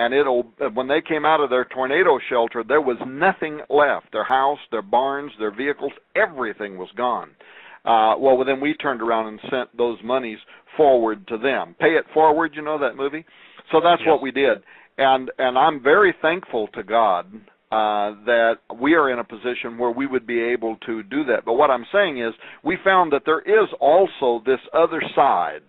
And when they came out of their tornado shelter, there was nothing left. Their house, their barns, their vehicles, everything was gone. Well, then we turned around and sent those monies forward to them. Pay it forward, you know that movie? So that's what we did. And I'm very thankful to God that we are in a position where we would be able to do that. But what I'm saying is we found that there is also this other side,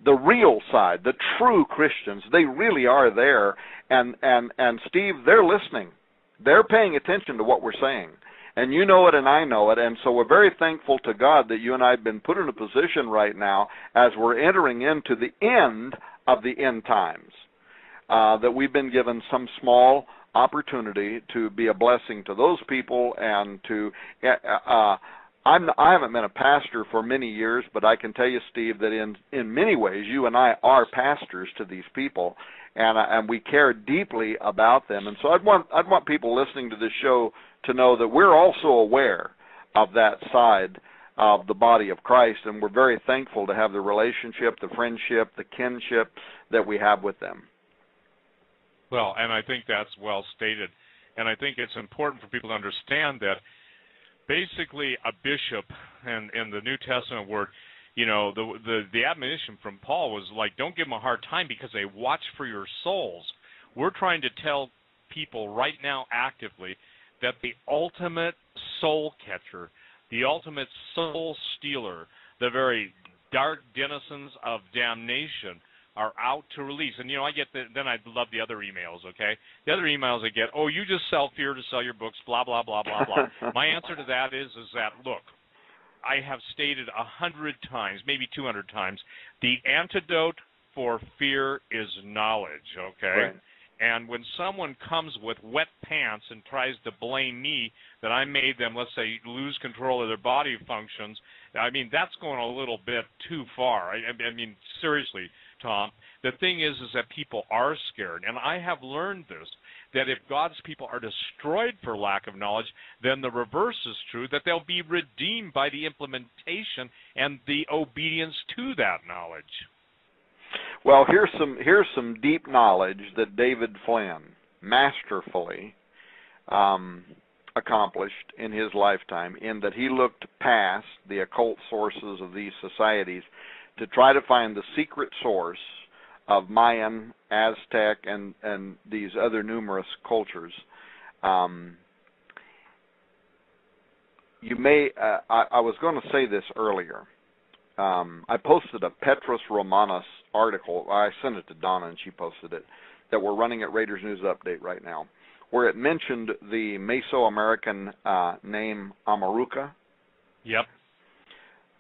the real side, the true Christians. They really are there. And Steve, they're listening. They're paying attention to what we're saying. And you know it and I know it. And so we're very thankful to God that you and I have been put in a position right now as we're entering into the end of the end times, that we've been given some small opportunity to be a blessing to those people and to I haven't been a pastor for many years, but I can tell you, Steve, that in many ways you and I are pastors to these people, and we care deeply about them. And so I'd want people listening to this show to know that we're also aware of that side of the body of Christ, and we're very thankful to have the relationship, the friendship, the kinship that we have with them. Well, and I think that's well stated. And I think it's important for people to understand that basically a bishop, and in the New Testament word, you know, the admonition from Paul was like, don't give them a hard time because they watch for your souls. We're trying to tell people right now actively that the ultimate soul catcher, the ultimate soul stealer, the very dark denizens of damnation are out to release. And, you know, I get then I love the other emails, okay? The other emails I get, oh, you just sell fear to sell your books, blah, blah, blah, blah, blah. My answer to that is that, look, I have stated 100 times, maybe 200 times, the antidote for fear is knowledge, okay? Right. And when someone comes with wet pants and tries to blame me that I made them, let's say, lose control of their body functions, I mean, that's going a little bit too far. I mean, seriously, Tom, the thing is that people are scared. And I have learned this, that if God's people are destroyed for lack of knowledge, then the reverse is true, that they'll be redeemed by the implementation and the obedience to that knowledge. Well, here's some deep knowledge that David Flynn masterfully accomplished in his lifetime, in that he looked past the occult sources of these societies to try to find the secret source of Mayan, Aztec, and these other numerous cultures. You may, I was going to say this earlier. I posted a Petros Romanos article. I sent it to Donna, and she posted it, that we're running at Raiders News Update right now, where it mentioned the Mesoamerican name Amaruca. Yep.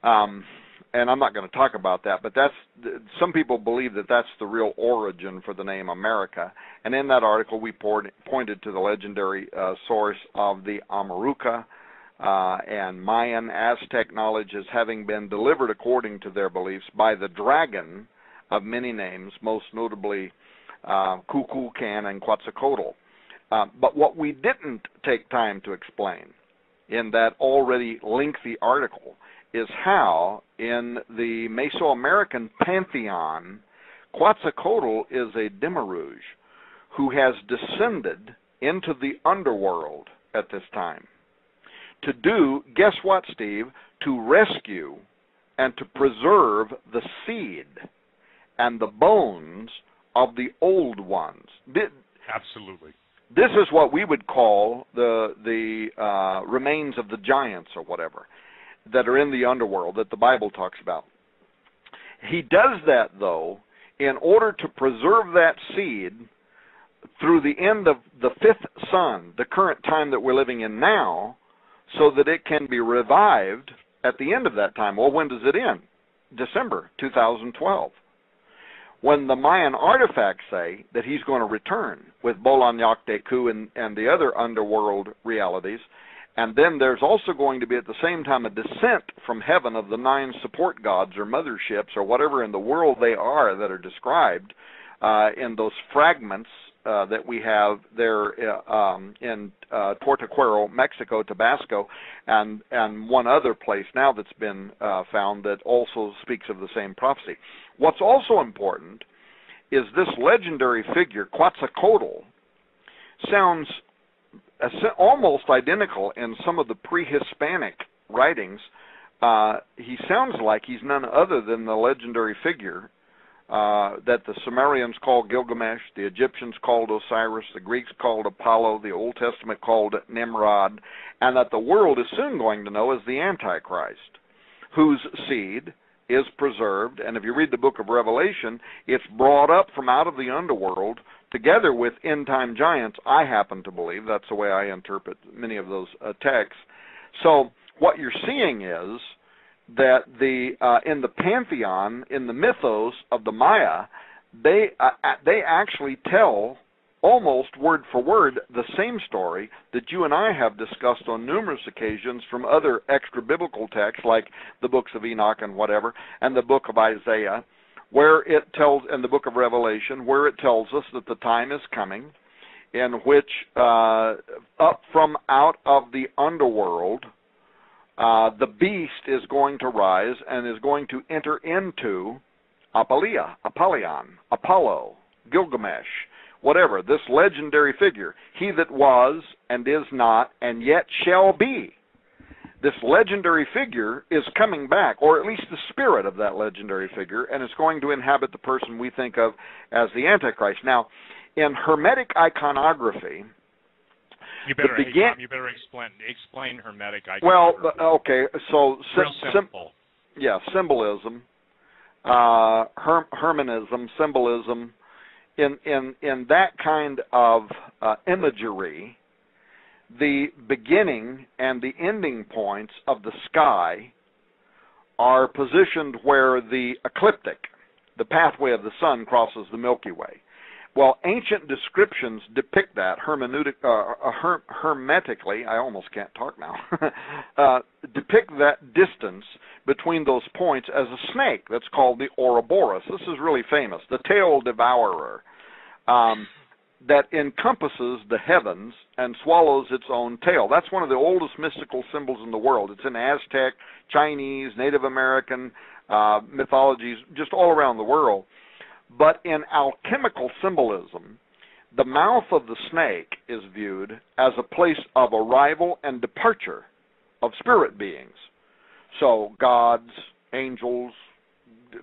And I'm not going to talk about that, but some people believe that that's the real origin for the name America. And in that article, we pointed to the legendary source of the Amaruca and Mayan, Aztec knowledge as having been delivered according to their beliefs by the dragon of many names, most notably Kukulkan and Quetzalcoatl. But what we didn't take time to explain in that already lengthy article is how in the Mesoamerican pantheon, Quetzalcoatl is a demiurge who has descended into the underworld at this time to do, guess what, Steve, to rescue and to preserve the seed and the bones of the old ones. Absolutely. This is what we would call the remains of the giants or whatever that are in the underworld that the Bible talks about. He does that, though, in order to preserve that seed through the end of the fifth sun, the current time that we're living in now, so that it can be revived at the end of that time. Well, when does it end? December 2012. When the Mayan artifacts say that he's going to return with Bolan Yakteku and the other underworld realities, and then there's also going to be at the same time a descent from heaven of the 9 support gods or motherships or whatever in the world they are that are described in those fragments that we have there in Tortequero, Mexico, Tabasco, and one other place now that's been found that also speaks of the same prophecy. What's also important is this legendary figure, Quetzalcoatl, sounds almost identical in some of the pre-Hispanic writings. He sounds like he's none other than the legendary figure that the Sumerians called Gilgamesh, the Egyptians called Osiris, the Greeks called Apollo, the Old Testament called Nimrod, and that the world is soon going to know as the Antichrist, whose seed is preserved. And if you read the book of Revelation, it's brought up from out of the underworld together with end-time giants, I happen to believe. That's the way I interpret many of those texts. So what you're seeing is that in the pantheon, in the mythos of the Maya, they actually tell almost word for word the same story that you and I have discussed on numerous occasions from other extra-biblical texts like the books of Enoch and whatever, and the book of Isaiah, where it tells, and the book of Revelation, where it tells us that the time is coming in which up from out of the underworld, the beast is going to rise and is going to enter into Apollyon, Apollo, Gilgamesh, whatever, this legendary figure, he that was and is not and yet shall be. This legendary figure is coming back, or at least the spirit of that legendary figure, and it's going to inhabit the person we think of as the Antichrist. Now, in Hermetic iconography, you better explain Hermetic iconography. Well, okay, so simple. Symbolism, Hermenism, symbolism. In that kind of imagery, the beginning and the ending points of the sky are positioned where the ecliptic, the pathway of the sun, crosses the Milky Way. Well, ancient descriptions depict that hermetically, I almost can't talk now, depict that distance between those points as a snake that's called the Ouroboros. This is really famous, the tail devourer, that encompasses the heavens and swallows its own tail. That's one of the oldest mystical symbols in the world. It's in Aztec, Chinese, Native American mythologies, just all around the world. But in alchemical symbolism, the mouth of the snake is viewed as a place of arrival and departure of spirit beings. So gods, angels,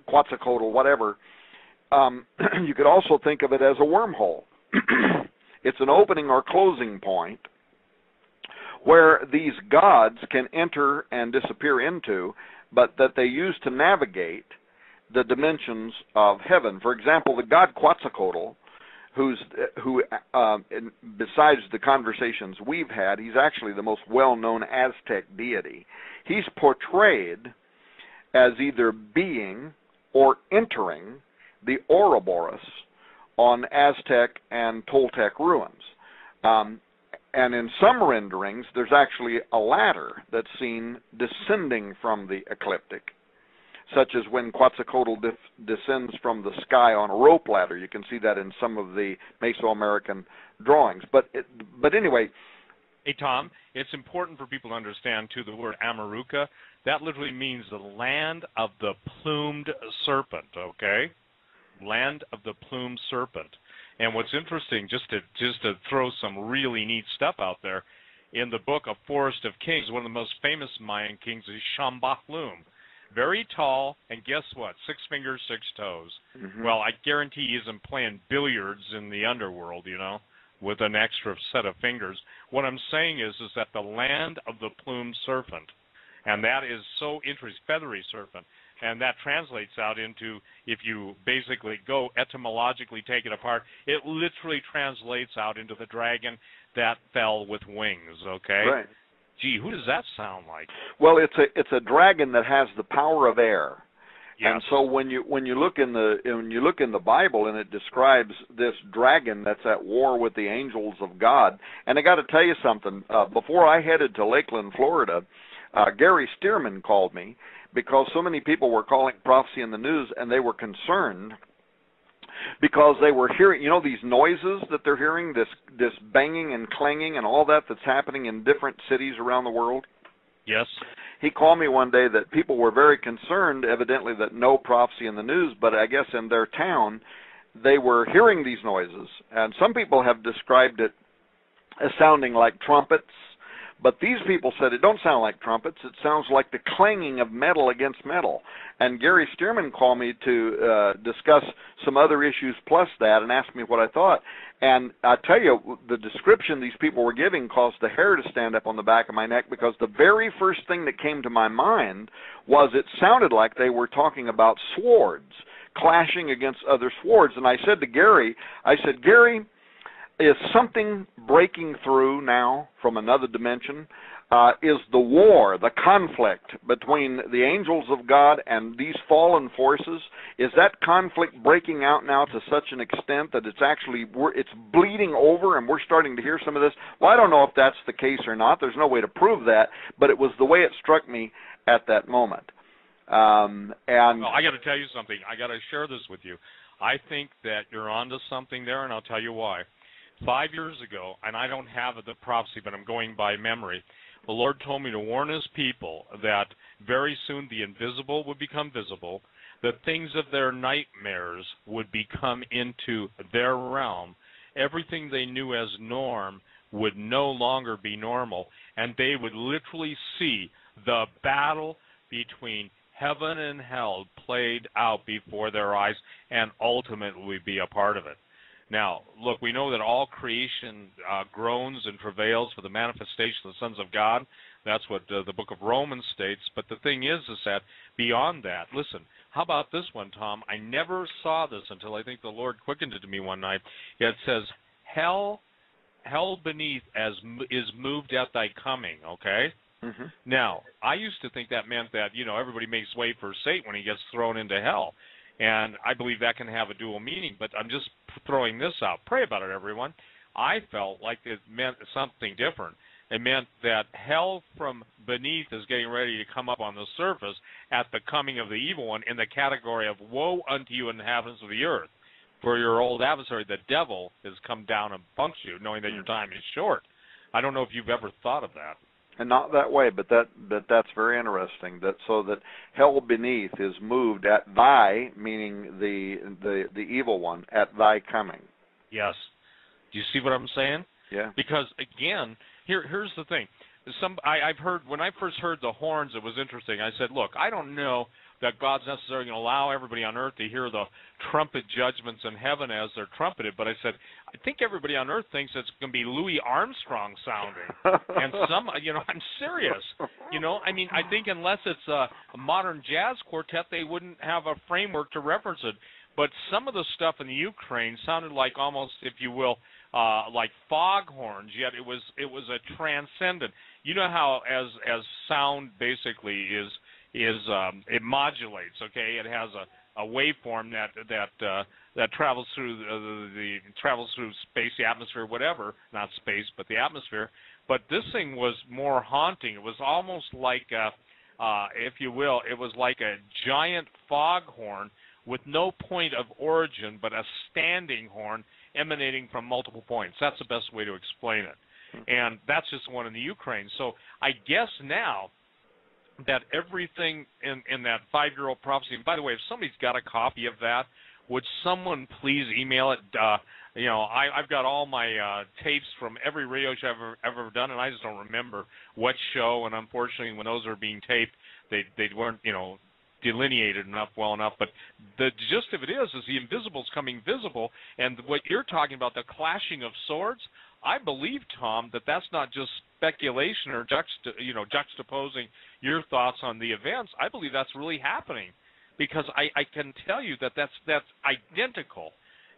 Quetzalcoatl, whatever. You could also think of it as a wormhole. It's an opening or closing point where these gods can enter and disappear into, but that they use to navigate the dimensions of heaven. For example, the god Quetzalcoatl, who besides the conversations we've had, he's actually the most well-known Aztec deity. He's portrayed as either being or entering the Ouroboros on Aztec and Toltec ruins. And in some renderings, there's actually a ladder that's seen descending from the ecliptic, such as when Quetzalcoatl descends from the sky on a rope ladder. You can see that in some of the Mesoamerican drawings. But anyway. Hey, Tom, it's important for people to understand, too, the word Amaruca. That literally means the land of the plumed serpent, okay? Land of the plumed serpent. And what's interesting, just to throw some really neat stuff out there, in the book of Forest of Kings, one of the most famous Mayan kings is Shambhala. Very tall, and guess what? 6 fingers, 6 toes. Mm-hmm. Well, I guarantee he isn't playing billiards in the underworld, you know, with an extra set of fingers. What I'm saying is that the land of the plumed serpent, and that is so interesting, feathery serpent, and that translates out into, if you basically go etymologically take it apart, it literally translates out into the dragon that fell with wings, okay? Right. Gee, who does that sound like? Well, it's a dragon that has the power of air. Yes. And so when you look in the Bible and it describes this dragon that's at war with the angels of God, and I got to tell you something. Before I headed to Lakeland, Florida, Gary Stearman called me because so many people were calling prophecy in the news, and they were concerned because they were hearing, you know, these noises that they're hearing, this banging and clanging and all that's happening in different cities around the world. Yes. He called me one day that people were very concerned, evidently, that no prophecy in the news, but I guess in their town, they were hearing these noises, and some people have described it as sounding like trumpets, but these people said it don't sound like trumpets, it sounds like the clanging of metal against metal. And Gary Stearman called me to discuss some other issues plus that and asked me what I thought. And I tell you, the description these people were giving caused the hair to stand up on the back of my neck, because the very first thing that came to my mind was it sounded like they were talking about swords clashing against other swords. And I said to Gary, Gary, is something breaking through now from another dimension? Is the war, the conflict between the angels of God and these fallen forces, is that conflict breaking out now to such an extent that it's bleeding over and we're starting to hear some of this? Well, I don't know if that's the case or not. There's no way to prove that, but it was the way it struck me at that moment. Well, I got to tell you something. I got to share this with you. I think that you're onto something there, and I'll tell you why. 5 years ago, and I don't have the prophecy, but I'm going by memory, the Lord told me to warn His people that very soon the invisible would become visible, the things of their nightmares would become into their realm, everything they knew as norm would no longer be normal, and they would literally see the battle between heaven and hell played out before their eyes and ultimately be a part of it. Now, look, we know that all creation groans and travails for the manifestation of the sons of God. That's what the book of Romans states. But the thing is that beyond that, listen, how about this one, Tom? I never saw this until I think the Lord quickened it to me one night. It says, hell beneath is moved at thy coming, okay? Mm-hmm. Now, I used to think that meant that, everybody makes way for Satan when he gets thrown into hell. And I believe that can have a dual meaning, but I'm just throwing this out. Pray about it, everyone. I felt like it meant something different. It meant that hell from beneath is getting ready to come up on the surface at the coming of the evil one in the category of woe unto you, inhabitants of the earth. For your old adversary, the devil, has come down and punked you, knowing that your time is short. I don't know if you've ever thought of that. And not that way, but that's very interesting. So that hell beneath is moved at thy, meaning the evil one, at thy coming. Yes. Do you see what I'm saying? Yeah. Because again, here's the thing. I've heard, when I first heard the horns, it was interesting. I said, look, I don't know that God's necessarily going to allow everybody on earth to hear the trumpet judgments in heaven as they're trumpeted, but I said, I think everybody on earth thinks it's going to be Louis Armstrong sounding. And I'm serious. I think unless it's a modern jazz quartet, they wouldn't have a framework to reference it. But some of the stuff in the Ukraine sounded like almost, if you will, like foghorns, yet it was a transcendent. You know how as sound basically is it modulates, okay? It has a waveform that travels through travels through space, the atmosphere, whatever, not space, but the atmosphere. But this thing was more haunting. It was almost like if you will, it was like a giant foghorn with no point of origin, but a standing horn emanating from multiple points. That's the best way to explain it. And that's just one in the Ukraine. So I guess now that everything in that 5-year-old prophecy, and by the way, if somebody's got a copy of that, would someone please email it? I've got all my tapes from every radio show I've ever done, and I just don't remember what show, and unfortunately when those are being taped, they weren't, delineated well enough. But the gist of it is the invisible's coming visible, and what you're talking about, the clashing of swords, I believe, Tom, that's not just speculation or juxtaposing your thoughts on the events. I believe that's really happening, because I can tell you that's identical,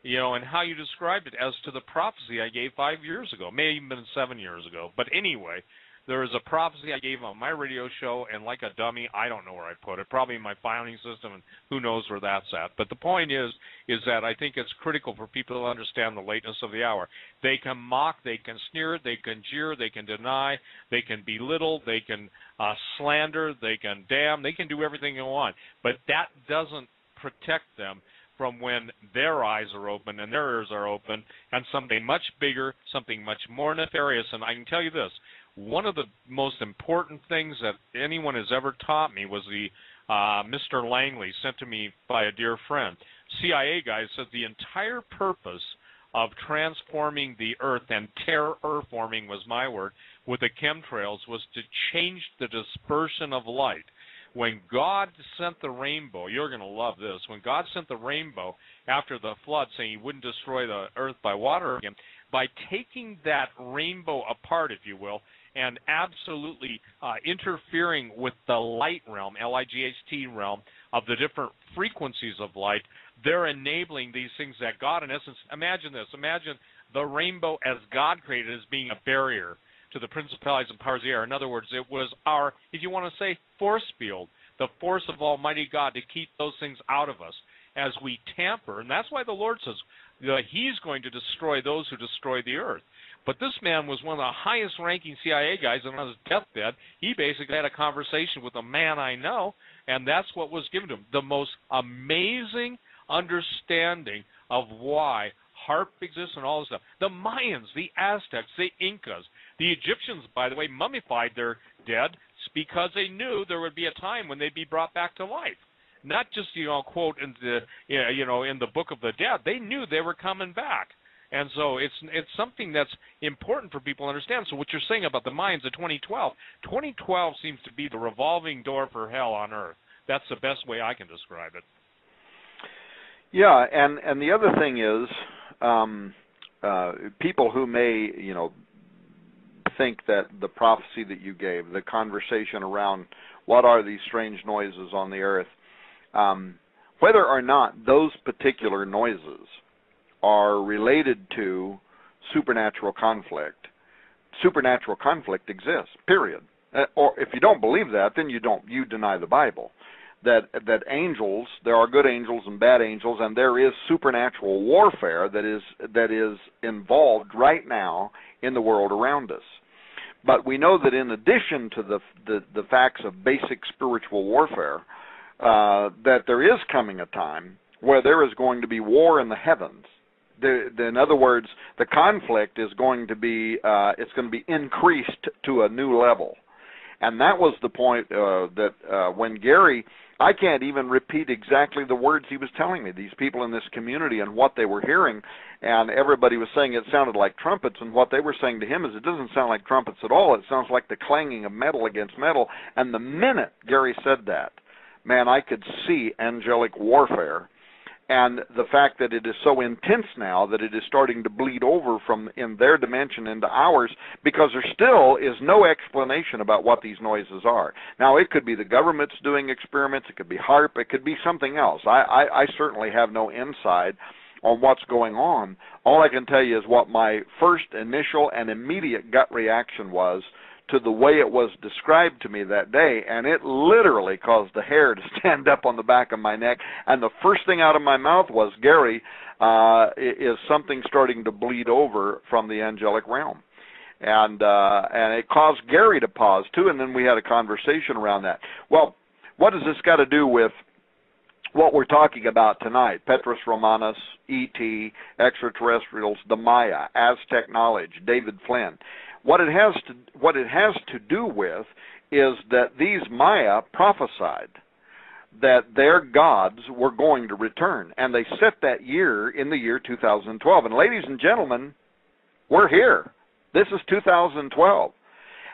and how you described it as to the prophecy I gave 5 years ago, may have even been 7 years ago. But anyway, there is a prophecy I gave on my radio show, and like a dummy, I don't know where I put it, probably in my filing system, and who knows where that's at. But the point is that I think it's critical for people to understand the lateness of the hour. They can mock, they can sneer, they can jeer, they can deny, they can belittle, they can slander, they can damn, they can do everything they want. But that doesn't protect them from when their eyes are open and their ears are open, and something much bigger, something much more nefarious. And I can tell you this, one of the most important things that anyone has ever taught me was the Mr. Langley, sent to me by a dear friend, CIA guy said the entire purpose of transforming the Earth, and terraforming was my word, with the chemtrails, was to change the dispersion of light. When God sent the rainbow, you're going to love this, when God sent the rainbow after the flood, saying he wouldn't destroy the Earth by water again, by taking that rainbow apart, if you will, and absolutely interfering with the light realm, L-I-G-H-T realm, of the different frequencies of light, they're enabling these things that God, in essence, imagine this, imagine the rainbow as God created as being a barrier to the principalities and powers of the air. In other words, it was our, if you want to say, force field, the force of Almighty God to keep those things out of us as we tamper. And that's why the Lord says that he's going to destroy those who destroy the earth. But this man was one of the highest-ranking CIA guys, and on his deathbed, he basically had a conversation with a man I know, and that's what was given to him, the most amazing understanding of why HARP exists and all this stuff. The Mayans, the Aztecs, the Incas, the Egyptians, by the way, mummified their dead because they knew there would be a time when they'd be brought back to life. Not just, quote in the, in the Book of the Dead. They knew they were coming back. And so it's something that's important for people to understand. So what you're saying about the Mayans of 2012 seems to be the revolving door for hell on earth. That's the best way I can describe it. Yeah, and the other thing is, people who may, think that the prophecy that you gave, the conversation around what are these strange noises on the earth, whether or not those particular noises are related to supernatural conflict exists, period. Or if you don't believe that, then you deny the Bible. That angels, there are good angels and bad angels, and there is supernatural warfare that is involved right now in the world around us. But we know that in addition to the facts of basic spiritual warfare, that there is coming a time where there is going to be war in the heavens. In other words, the conflict is going to be it's going to be increased to a new level. And that was the point that when Gary, I can't even repeat exactly the words he was telling me, these people in this community and what they were hearing, and everybody was saying it sounded like trumpets, and what they were saying to him is it doesn't sound like trumpets at all, it sounds like the clanging of metal against metal. And the minute Gary said that, man, I could see angelic warfare. And the fact that it is so intense now that it is starting to bleed over from in their dimension into ours, because there still is no explanation about what these noises are. Now, it could be the government's doing experiments, it could be HARP, it could be something else. I certainly have no insight on what's going on. All I can tell you is what my first initial and immediate gut reaction was to the way it was described to me that day, and it literally caused the hair to stand up on the back of my neck, and the first thing out of my mouth was, Gary, is something starting to bleed over from the angelic realm? And it caused Gary to pause too, and then we had a conversation around that. Well, what does this got to do with what we're talking about tonight? Petrus Romanus, E.T., extraterrestrials, the Maya, Aztec knowledge, David Flynn. What it has to do with is that these Maya prophesied that their gods were going to return, and they set that year in the year 2012. And ladies and gentlemen, we're here. This is 2012.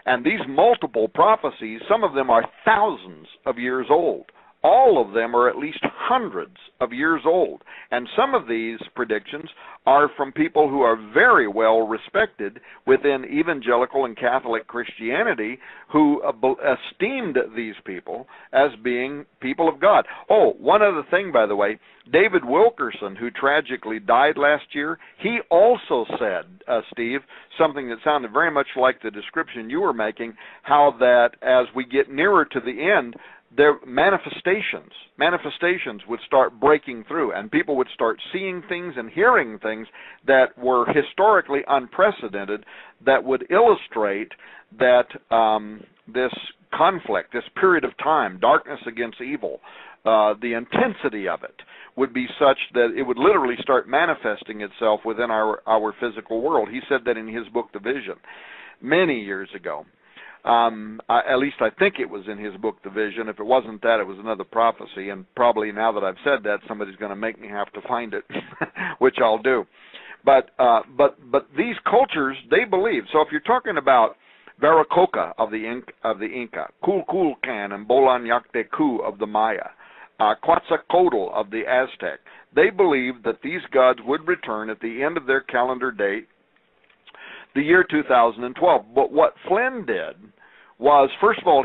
And these multiple prophecies, some of them are thousands of years old. All of them are at least hundreds of years old. And some of these predictions are from people who are very well respected within evangelical and Catholic Christianity, who esteemed these people as being people of God. Oh, one other thing, by the way, David Wilkerson, who tragically died last year, he also said, Steve, something that sounded very much like the description you were making, how that as we get nearer to the end, their manifestations would start breaking through, and people would start seeing things and hearing things that were historically unprecedented, that would illustrate that this conflict, this period of time, darkness against evil, the intensity of it would be such that it would literally start manifesting itself within our physical world. He said that in his book, The Vision, many years ago. At least I think it was in his book, The Vision. If it wasn't that, it was another prophecy. And probably now that I've said that, somebody's going to make me have to find it, which I'll do. But these cultures, they believe. So if you're talking about Viracocha of the Inca, Kulkulcan and Bolan-Yactecu of the Maya, Quetzalcoatl of the Aztec, they believed that these gods would return at the end of their calendar date, the year 2012. But what Flynn did was, first of all,